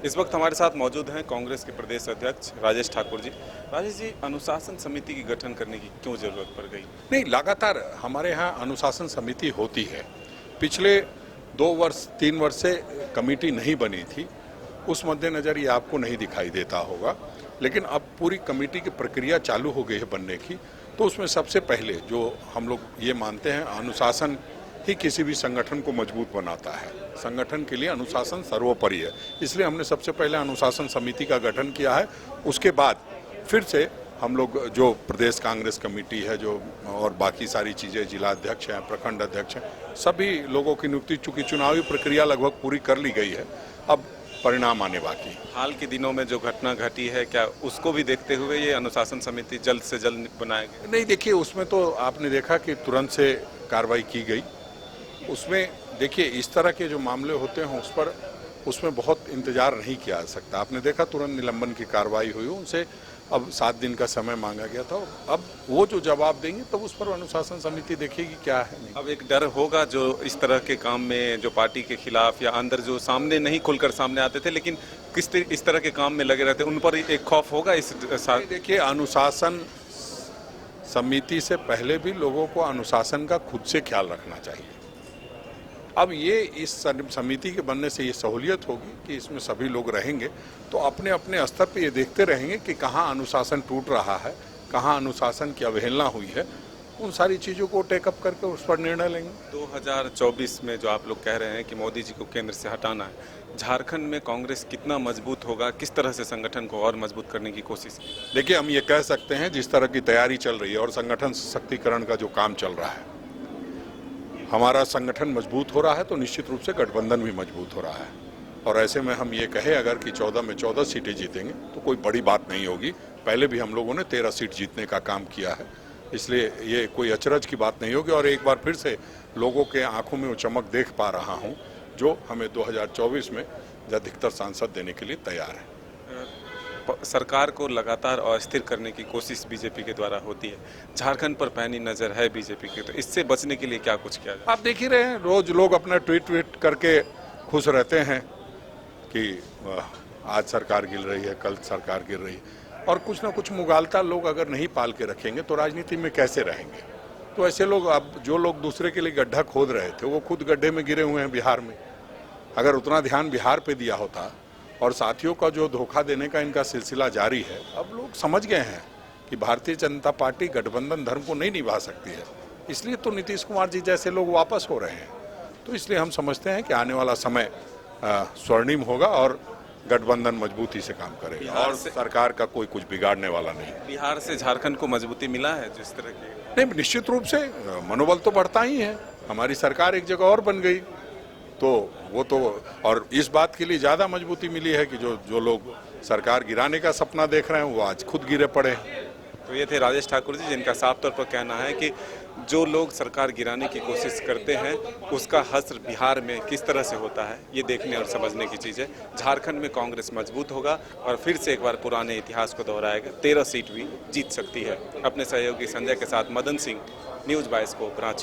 इस वक्त हमारे साथ मौजूद हैं कांग्रेस के प्रदेश अध्यक्ष राजेश ठाकुर जी। राजेश जी, अनुशासन समिति की गठन करने की क्यों जरूरत पड़ गई? नहीं, लगातार हमारे यहाँ अनुशासन समिति होती है। पिछले 2 वर्ष 3 वर्ष से कमेटी नहीं बनी थी, उस मद्देनज़र ये आपको नहीं दिखाई देता होगा, लेकिन अब पूरी कमेटी की प्रक्रिया चालू हो गई है बनने की। तो उसमें सबसे पहले जो हम लोग ये मानते हैं, अनुशासन ही किसी भी संगठन को मजबूत बनाता है। संगठन के लिए अनुशासन सर्वोपरि है, इसलिए हमने सबसे पहले अनुशासन समिति का गठन किया है। उसके बाद फिर से हम लोग जो प्रदेश कांग्रेस कमेटी है जो और बाकी सारी चीज़ें, जिला अध्यक्ष हैं, प्रखंड अध्यक्ष हैं, सभी लोगों की नियुक्ति, चूंकि चुनावी प्रक्रिया लगभग पूरी कर ली गई है, अब परिणाम आने बाकी। हाल के दिनों में जो घटना घटी है, क्या उसको भी देखते हुए ये अनुशासन समिति जल्द से जल्द बनाएगी? नहीं, देखिए, उसमें तो आपने देखा कि तुरंत से कार्रवाई की गई। उसमें देखिए, इस तरह के जो मामले होते हैं उसमें बहुत इंतजार नहीं किया जा सकता। आपने देखा तुरंत निलंबन की कार्रवाई हुई, उनसे अब 7 दिन का समय मांगा गया था। अब वो जो जवाब देंगे तब उस पर अनुशासन समिति देखेगी क्या है। नहीं, अब एक डर होगा जो इस तरह के काम में, जो पार्टी के खिलाफ या अंदर जो सामने नहीं खुलकर सामने आते थे लेकिन इस तरह के काम में लगे रहते, उन पर एक खौफ होगा इस साथ। देखिए, अनुशासन समिति से पहले भी लोगों को अनुशासन का खुद से ख्याल रखना चाहिए। अब ये इस समिति के बनने से ये सहूलियत होगी कि इसमें सभी लोग रहेंगे, तो अपने अपने स्तर पे ये देखते रहेंगे कि कहाँ अनुशासन टूट रहा है, कहाँ अनुशासन की अवहेलना हुई है। उन सारी चीज़ों को टेकअप करके उस पर निर्णय लेंगे। 2024 में जो आप लोग कह रहे हैं कि मोदी जी को केंद्र से हटाना है, झारखंड में कांग्रेस कितना मजबूत होगा, किस तरह से संगठन को और मजबूत करने की कोशिश की? देखिए, हम ये कह सकते हैं, जिस तरह की तैयारी चल रही है और संगठन सशक्तिकरण का जो काम चल रहा है, हमारा संगठन मजबूत हो रहा है तो निश्चित रूप से गठबंधन भी मजबूत हो रहा है। और ऐसे में हम ये कहें अगर कि 14 में 14 सीटें जीतेंगे तो कोई बड़ी बात नहीं होगी। पहले भी हम लोगों ने 13 सीट जीतने का काम किया है, इसलिए ये कोई अचरज की बात नहीं होगी। और एक बार फिर से लोगों के आंखों में वो चमक देख पा रहा हूँ जो हमें 2024 में अधिकतर सांसद देने के लिए तैयार है। सरकार को लगातार अस्थिर करने की कोशिश बीजेपी के द्वारा होती है, झारखंड पर पैनी नज़र है बीजेपी की, तो इससे बचने के लिए क्या कुछ किया जाए? आप देख ही रहे हैं, रोज लोग अपना ट्वीट करके खुश रहते हैं कि आज सरकार गिर रही है, कल सरकार गिर रही है, और कुछ ना कुछ मुगालता लोग अगर नहीं पाल के रखेंगे तो राजनीति में कैसे रहेंगे। तो ऐसे लोग, अब जो लोग दूसरे के लिए गड्ढा खोद रहे थे वो खुद गड्ढे में गिरे हुए हैं बिहार में। अगर उतना ध्यान बिहार पे दिया होता, और साथियों का जो धोखा देने का इनका सिलसिला जारी है, अब लोग समझ गए हैं कि भारतीय जनता पार्टी गठबंधन धर्म को नहीं निभा सकती है। इसलिए तो नीतीश कुमार जी जैसे लोग वापस हो रहे हैं। तो इसलिए हम समझते हैं कि आने वाला समय स्वर्णिम होगा और गठबंधन मजबूती से काम करेगा और सरकार का कोई कुछ बिगाड़ने वाला नहीं। बिहार से झारखंड को मजबूती मिला है जिस तरह की? नहीं, निश्चित रूप से मनोबल तो बढ़ता ही है। हमारी सरकार एक जगह और बन गई तो वो तो, और इस बात के लिए ज़्यादा मजबूती मिली है कि जो लोग सरकार गिराने का सपना देख रहे हैं वो आज खुद गिरे पड़े हैं। तो ये थे राजेश ठाकुर जी, जिनका साफ तौर पर कहना है कि जो लोग सरकार गिराने की कोशिश करते हैं उसका हश्र बिहार में किस तरह से होता है, ये देखने और समझने की चीज़ है। झारखंड में कांग्रेस मजबूत होगा और फिर से एक बार पुराने इतिहास को दोहराएगा, 13 सीट भी जीत सकती है। अपने सहयोगी संजय के साथ मदन सिंह, न्यूज़ 22 को रांची।